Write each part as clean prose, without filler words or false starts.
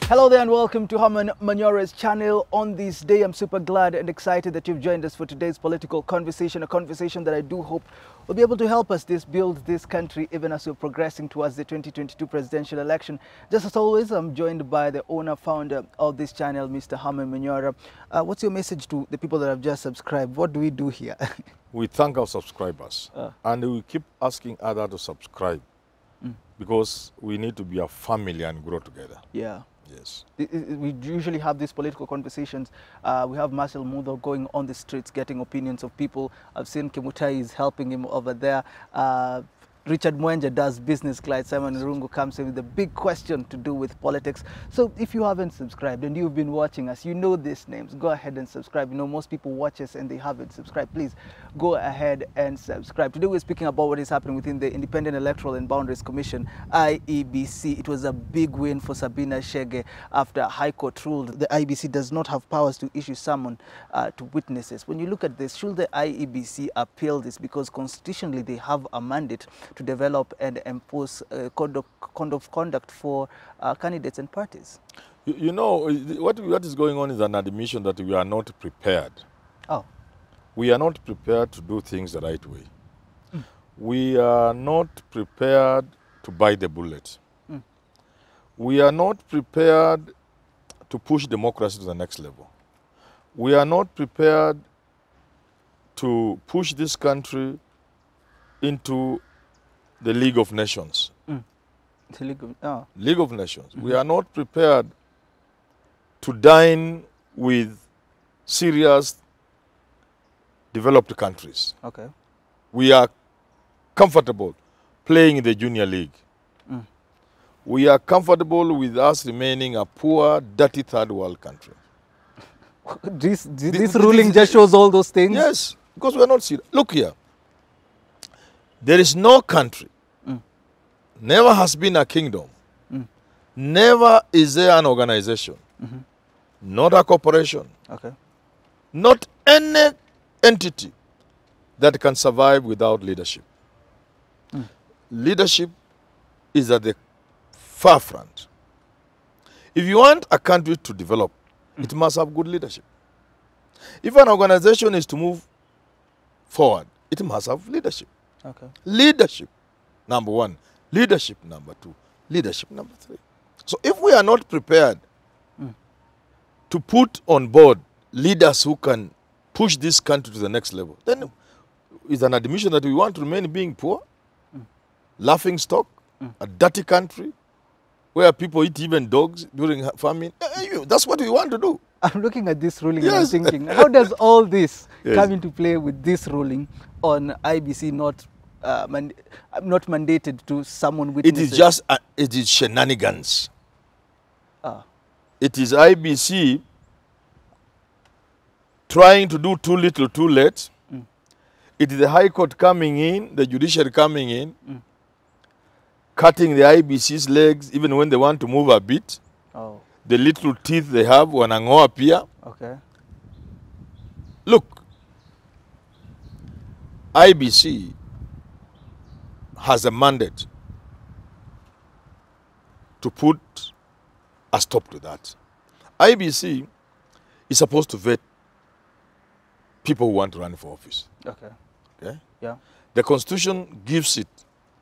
Hello there and welcome to Herman Manyora's channel. On this day, I'm super glad and excited that you've joined us for today's political conversation, a conversation that I do hope will be able to help us build this country even as we're progressing towards the 2022 presidential election. Just as always, I'm joined by the owner-founder of this channel, Mr. Herman Manyora. What's your message to the people that have just subscribed? What do we do here? We thank our subscribers and we keep asking others to subscribe because we need to be a family and grow together. Yeah. Yes. We usually have these political conversations. We have Marcel Mudo going on the streets, getting opinions of people. I've seen Kimutai is helping him over there. Richard Mwenja does business. Clyde Simon Rungu comes in with a big question to do with politics. So if you haven't subscribed and you've been watching us, you know these names, go ahead and subscribe. You know, most people watch us and they haven't subscribed. Please go ahead and subscribe. Today we're speaking about what is happening within the Independent Electoral and Boundaries Commission, IEBC. It was a big win for Sabina Chege after a High Court ruled the IEBC does not have powers to issue summon to witnesses. When you look at this, should the IEBC appeal this? Because constitutionally they have a mandate to develop and enforce code of conduct for candidates and parties. You know, what is going on is an admission that we are not prepared. Oh. We are not prepared to do things the right way. We are not prepared to bite the bullet. We are not prepared to push democracy to the next level. We are not prepared to push this country into the League of Nations. The League of Nations. We are not prepared to dine with serious developed countries. Okay. We are comfortable playing in the junior league. We are comfortable with us remaining a poor, dirty third world country. This ruling just shows all those things? Yes, because we are not serious. Look here. There is no country, never has been a kingdom, never is there an organization, not a corporation, not any entity that can survive without leadership. Leadership is at the far front. If you want a country to develop, it must have good leadership. If an organization is to move forward, it must have leadership. Okay. Leadership, number one. Leadership, number two. Leadership, number three. So if we are not prepared to put on board leaders who can push this country to the next level, then it's an admission that we want to remain being poor, laughing stock, a dirty country, where people eat even dogs during famine. That's what we want to do. I'm looking at this ruling and I'm thinking, how does all this come into play with this ruling on IBC not mandated to summon witnesses? It is just, it is shenanigans. It is IBC trying to do too little, too late. It is the High Court coming in, the Judicial coming in, cutting the IBC's legs even when they want to move a bit. The little teeth they have when I appear. Okay. Look, IBC has a mandate to put a stop to that. IBC is supposed to vet people who want to run for office. Okay. Okay? Yeah. The Constitution gives it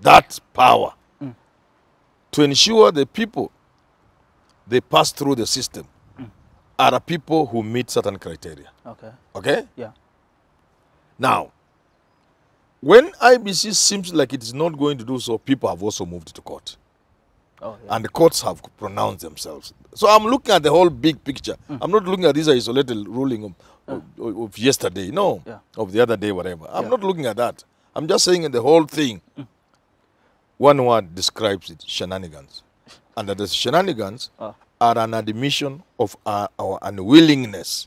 that power to ensure the people they pass through the system are people who meet certain criteria. Okay. Okay? Yeah. Now, when IBC seems like it is not going to do so, people have also moved to court. And the courts have pronounced themselves. So I'm looking at the whole big picture. I'm not looking at this isolated ruling of yesterday, no, of the other day, whatever. I'm not looking at that. I'm just saying the whole thing. One word describes it, shenanigans. And that the shenanigans are an admission of our unwillingness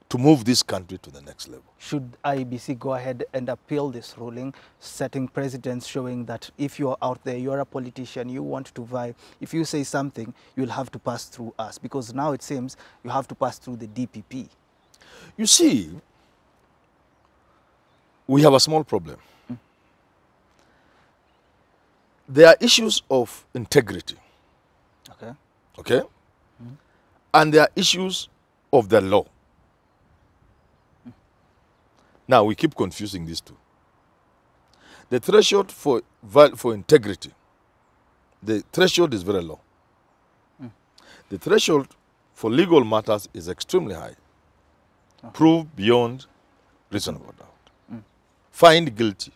to move this country to the next level. Should IEBC go ahead and appeal this ruling, setting precedents showing that if you're out there, you're a politician, you want to vie, if you say something, you'll have to pass through us? Because now it seems you have to pass through the DPP. You see, we have a small problem. There are issues of integrity. Okay. Okay? and there are issues of the law. Now, we keep confusing these two. The threshold for integrity, the threshold is very low. The threshold for legal matters is extremely high. Prove beyond reasonable doubt. Find guilty.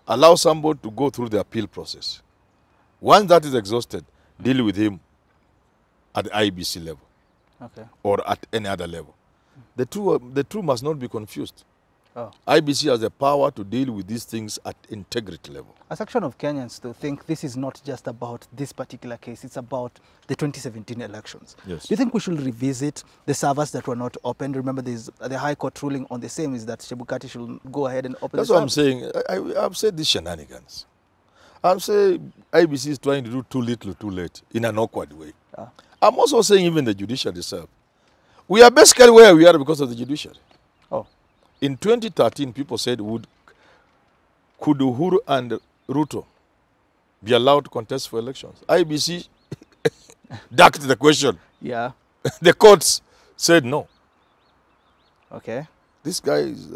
Allow somebody to go through the appeal process. Once that is exhausted, deal with him at the IEBC level or at any other level. The two must not be confused. IEBC has the power to deal with these things at integrity level. A section of Kenyans to think this is not just about this particular case, it's about the 2017 elections. Yes. Do you think we should revisit the servers that were not opened? Remember, the High Court ruling on the same is that Chebukati should go ahead and open. That's what I'm saying. I've said this shenanigans. I'm saying IEBC is trying to do too little, too late in an awkward way. I'm also saying even the judiciary itself. We are basically where we are because of the judiciary. In 2013, people said, could Uhuru and Ruto be allowed to contest for elections? IEBC ducked the question. Yeah. The courts said no. Okay. This guy is,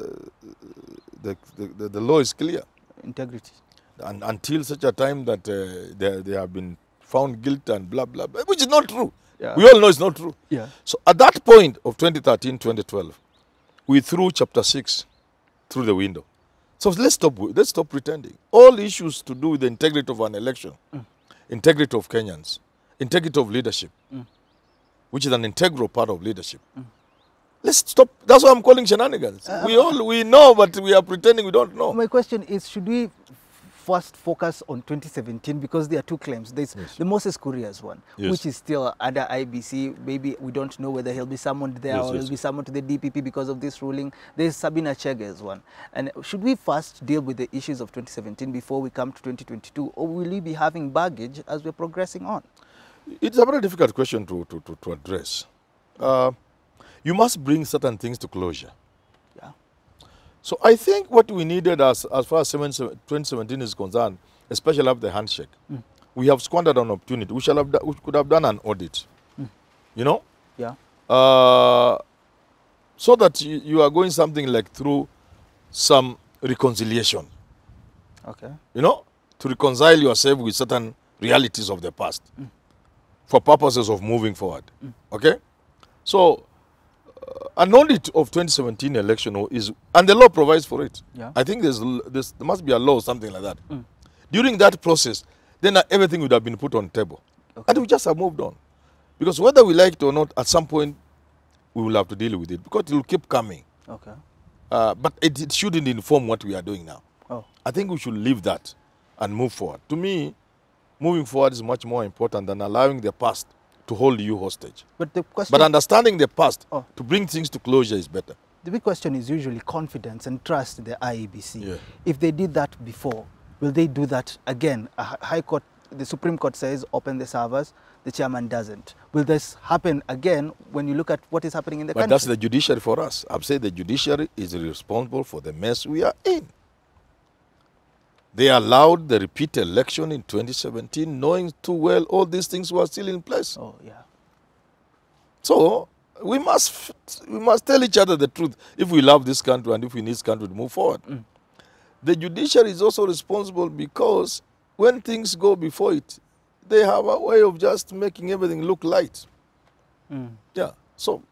the law is clear. Integrity. And until such a time that they have been found guilty and blah, blah, blah, which is not true. Yeah. We all know it's not true. Yeah. So at that point of 2013, 2012, we threw chapter 6 through the window. So let's stop pretending. All issues to do with the integrity of an election, integrity of Kenyans, integrity of leadership, which is an integral part of leadership. Let's stop. That's why I'm calling shenanigans. We know, but we are pretending we don't know. My question is, should we first focus on 2017, because there are two claims. There's the Moses Kuria's one, which is still under IEBC. Maybe we don't know whether he'll be summoned there or he'll be summoned to the DPP because of this ruling. There's Sabina Chege's one. And should we first deal with the issues of 2017 before we come to 2022, or will we be having baggage as we're progressing on? It's a very difficult question to address. You must bring certain things to closure. So I think what we needed as far as 2017 is concerned, especially after the handshake, we have squandered an opportunity. We could have done an audit, you know? Yeah. So that you are going something like through some reconciliation. Okay. You know? To reconcile yourself with certain realities of the past for purposes of moving forward. Okay? So, an audit of 2017 election is, and the law provides for it. Yeah. I think there must be a law or something like that. During that process, then everything would have been put on the table. And we just have moved on. Because whether we like it or not, at some point, we will have to deal with it. Because it will keep coming. Okay. But it shouldn't inform what we are doing now. I think we should leave that and move forward. To me, moving forward is much more important than allowing the past to hold you hostage. But understanding the past to bring things to closure is better. The big question is usually confidence and trust in the IEBC. Yeah. If they did that before, will they do that again? High Court, the Supreme Court says open the servers, the chairman doesn't. Will this happen again when you look at what is happening in the country? But that's the judiciary for us. I've said the judiciary is responsible for the mess we are in. They allowed the repeat election in 2017, knowing too well all these things were still in place. Oh, yeah. So we must tell each other the truth if we love this country and if we need this country to move forward. The judiciary is also responsible because when things go before it, they have a way of just making everything look light. Yeah. So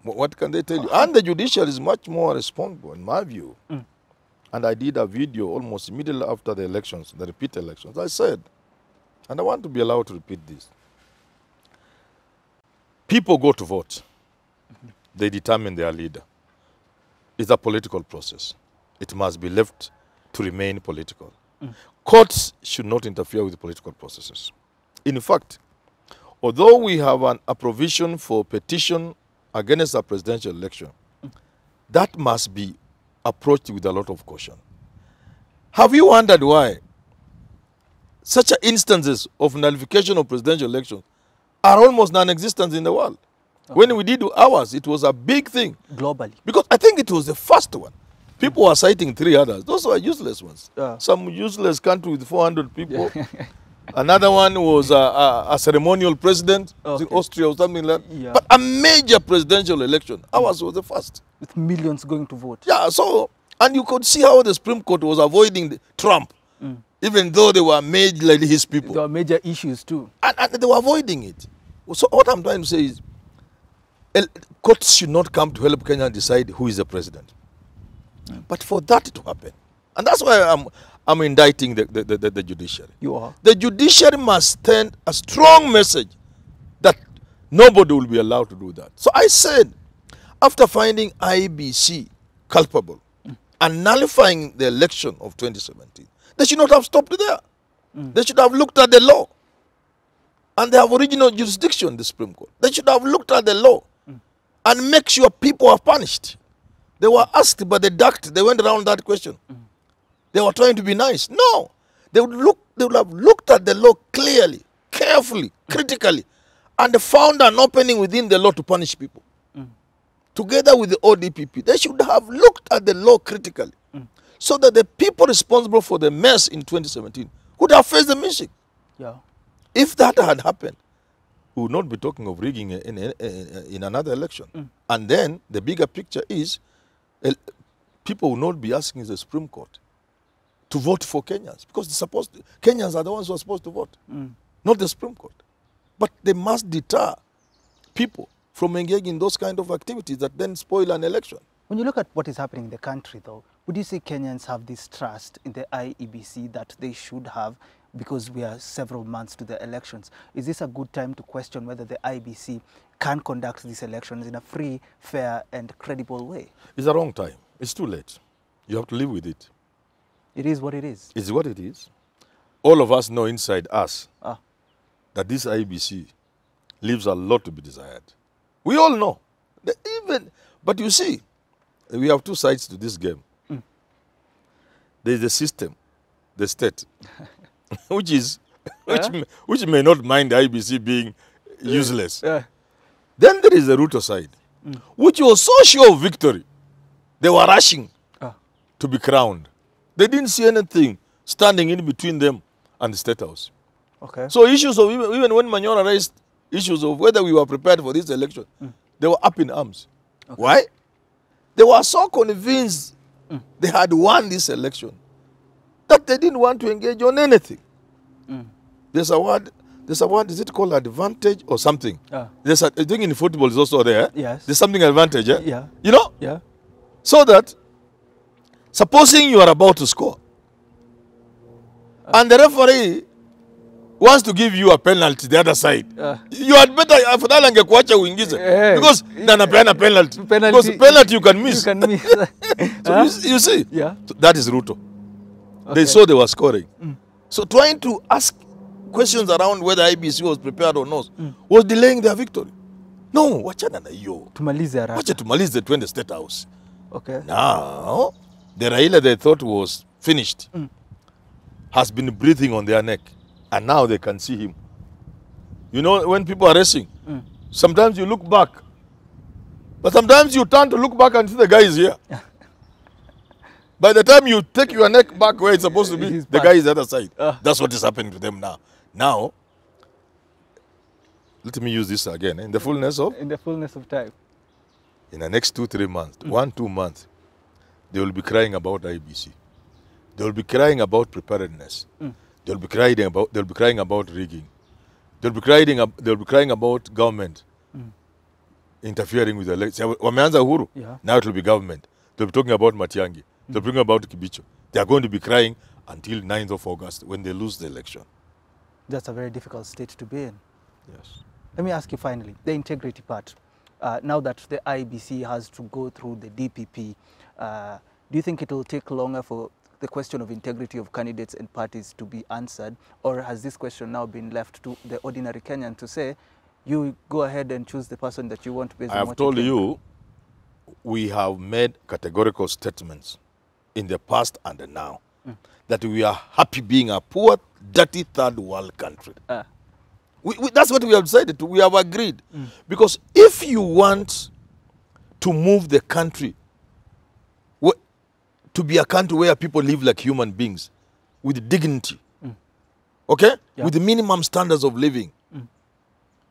what can they tell you? And the judiciary is much more responsible, in my view. And I did a video almost immediately after the elections, the repeat elections. I said, and I want to be allowed to repeat this. People go to vote. They determine their leader. It's a political process. It must be left to remain political. Courts should not interfere with political processes. In fact, although we have a provision for petition against a presidential election, that must be approached with a lot of caution. Have you wondered why such instances of nullification of presidential elections are almost non-existent in the world? When we did ours, it was a big thing. Globally. Because I think it was the first one. People were citing 3 others. Those were useless ones. Some useless country with 400 people. Another one was a ceremonial president, in Austria or something like that. Yeah. But a major presidential election, ours was the first. With millions going to vote. Yeah, so, and you could see how the Supreme Court was avoiding Trump, even though they were made like his people. There were major issues too. And they were avoiding it. So what I'm trying to say is, courts should not come to help Kenya decide who is the president. But for that to happen, and that's why I'm indicting the judiciary. You are. The judiciary must send a strong message that nobody will be allowed to do that. So I said, after finding IEBC culpable and nullifying the election of 2017, they should not have stopped there. They should have looked at the law. And they have original jurisdiction, the Supreme Court. They should have looked at the law and make sure people are punished. They were asked by the duct, they went around that question. They were trying to be nice. No. They would have looked at the law clearly, carefully, critically, and found an opening within the law to punish people. Together with the ODPP, they should have looked at the law critically, so that the people responsible for the mess in 2017 would have faced the music. Yeah. If that had happened, we would not be talking of rigging in another election. And then the bigger picture is, people will not be asking the Supreme Court to vote for Kenyans, because Kenyans are the ones who are supposed to vote, not the Supreme Court. But they must deter people from engaging in those kind of activities that then spoil an election. When you look at what is happening in the country, though, would you say Kenyans have this trust in the IEBC that they should have, because we are several months to the elections? Is this a good time to question whether the IEBC can conduct these elections in a free, fair, and credible way? It's the wrong time. It's too late. You have to live with it. It is what it is. It's what it is. All of us know inside us that this IEBC leaves a lot to be desired. We all know. But you see, we have two sides to this game. There is the system, the state, which may not mind the IEBC being useless. Then there is the Ruto side, which was so sure of victory. They were rushing to be crowned. They didn't see anything standing in between them and the State House. Okay. So issues of, even when Manyora raised issues of whether we were prepared for this election, they were up in arms. Okay. Why? They were so convinced they had won this election that they didn't want to engage on anything. There's a word, is it called advantage or something? There's a thing in football is also there. Yes. There's something advantage, yeah? Yeah. You know? Yeah. So that, supposing you are about to score, and the referee wants to give you a penalty the other side, you had better afadhali angekuacha uingize, because anapeana penalty. Because penalty you can miss. You can miss. So you see, yeah. So that is Ruto. They saw they were scoring. So trying to ask questions around whether IEBC was prepared or not was delaying their victory. No, wachana na hiyo. Tumalize haraka. Wacha tumalize twende State House. Okay. Now, the Raila they thought was finished has been breathing on their neck. And now they can see him. You know, when people are racing, sometimes you look back. But sometimes you turn to look back and see the guy is here. By the time you take your neck back where it's supposed to be, the guy is the other side. That's what is happening to them now. Now, let me use this again. In the fullness of? In the fullness of time. In the next 2-3 months, 1-2 months, they will be crying about IEBC. They will be crying about preparedness. They'll be crying about rigging. They'll be crying about government interfering with the election. Wameanza Uhuru. Now it will be government. They'll be talking about Matiang'i. They'll be talking about Kibicho. They are going to be crying until 9th of August when they lose the election. That's a very difficult state to be in. Yes. Let me ask you finally, the integrity part. Now that the IEBC has to go through the DPP, do you think it will take longer for the question of integrity of candidates and parties to be answered, or has this question now been left to the ordinary Kenyan to say, you go ahead and choose the person that you want based on what I have told you, we have made categorical statements in the past and now that we are happy being a poor, dirty third world country. That's what we have decided to. We have agreed. Because if you want to move the country to be a country where people live like human beings with dignity, okay, with the minimum standards of living.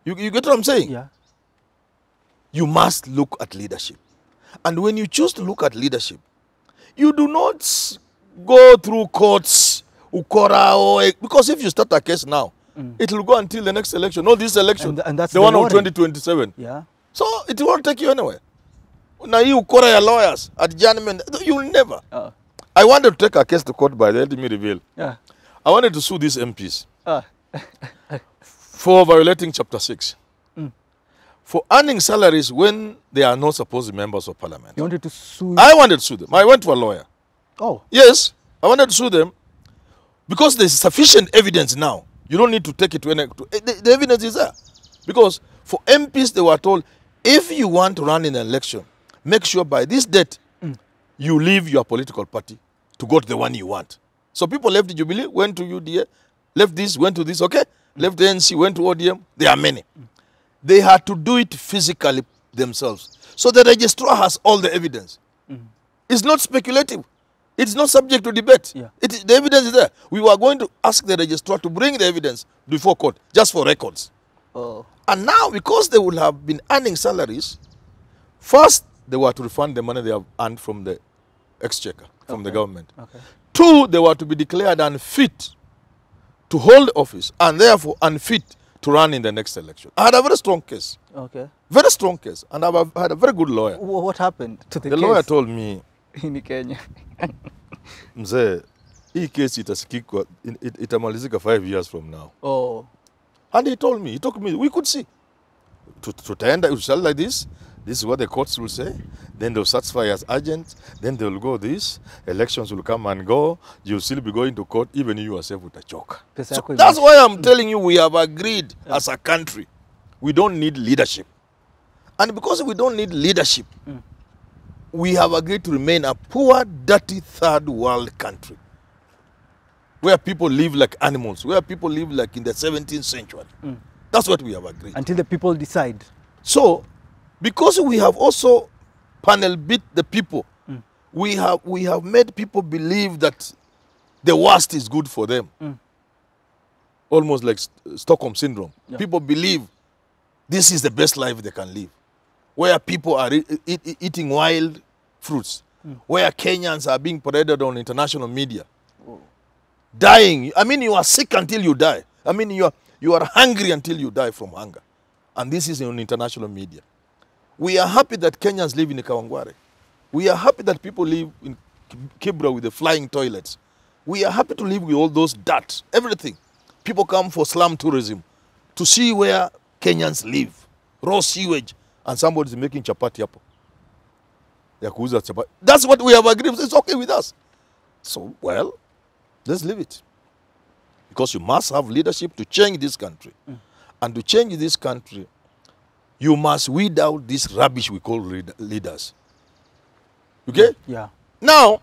You get what I'm saying? Yeah. You must look at leadership. And when you choose to look at leadership, you do not go through courts, ukora, or because if you start a case now, it will go until the next election, not this election, and that's the one of 2027. Yeah. So it won't take you anywhere. Now you ukora your lawyers, adjournment, you'll never. I wanted to take a case to court by the let me reveal. Yeah. I wanted to sue these MPs for violating Chapter 6. For earning salaries when they are not supposed to be members of parliament. You wanted to sue? I wanted to sue them. I went to a lawyer. Oh. Yes, I wanted to sue them because there's sufficient evidence now. You don't need to take it to any... The evidence is there. Because for MPs, they were told, if you want to run in an election, make sure by this date, you leave your political party to go to the one you want. So people left the Jubilee, went to UDA, left this, went to this, okay? Left the NC, went to ODM. There are many. They had to do it physically themselves. So the registrar has all the evidence. It's not speculative. It's not subject to debate. Yeah. The evidence is there. We were going to ask the registrar to bring the evidence before court, just for records. Oh. And now, because they would have been earning salaries, first, they were to refund the money they have earned from the exchequer, from the government. Okay. Two, they were to be declared unfit to hold office, and therefore unfit to run in the next election. I had a very strong case. Okay. Very strong case. And I had a very good lawyer. What happened to the case? The lawyer told me, in Kenya. Mzee, hii case itamalizika 5 years from now. Oh. And he told me, we could see. Tutaenda, it shall like this is what the courts will say. Then they'll satisfy as urgent. Then they'll go this. Elections will come and go. You'll still be going to court, even you yourself with a choke. So that's why I'm telling you, we have agreed as a country. We don't need leadership. And because we don't need leadership, we have agreed to remain a poor, dirty, third world country. Where people live like animals. Where people live like in the 17th century. That's what we have agreed. Until the people decide. So, because we have also panel beat the people, we have made people believe that the worst is good for them. Almost like Stockholm Syndrome. Yeah. People believe this is the best life they can live. Where people are eating wild fruits. Where Kenyans are being paraded on international media. Dying. I mean, you are sick until you die. I mean, you are hungry until you die from hunger. And this is on international media. We are happy that Kenyans live in Kawangware. We are happy that people live in Kabiro with the flying toilets. We are happy to live with all those dirt, everything. People come for slum tourism to see where Kenyans live. Raw sewage. And somebody is making chapati hapo. That's what we have agreed. It's okay with us. So, well, let's leave it. Because you must have leadership to change this country. And to change this country, you must weed out this rubbish we call leaders. Okay? Yeah. Now,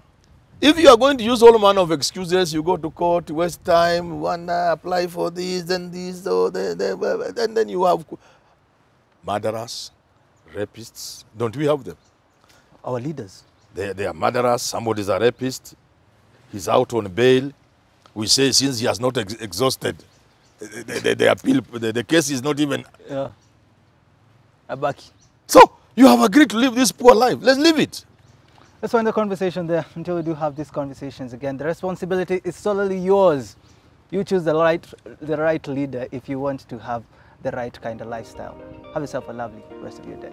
if you are going to use all manner of excuses, you go to court, waste time, wanna apply for this and this, and then you have murderers, rapists. Don't we have them? Our leaders. They are murderers. Somebody is a rapist. He's out on bail. We say since he has not exhausted the appeal, the case is not even... Yeah. Abaki. So, you have agreed to live this poor life. Let's live it. Let's find the conversation there until we do have these conversations again. The responsibility is solely yours. You choose the right leader if you want to have the right kind of lifestyle. Have yourself a lovely rest of your day.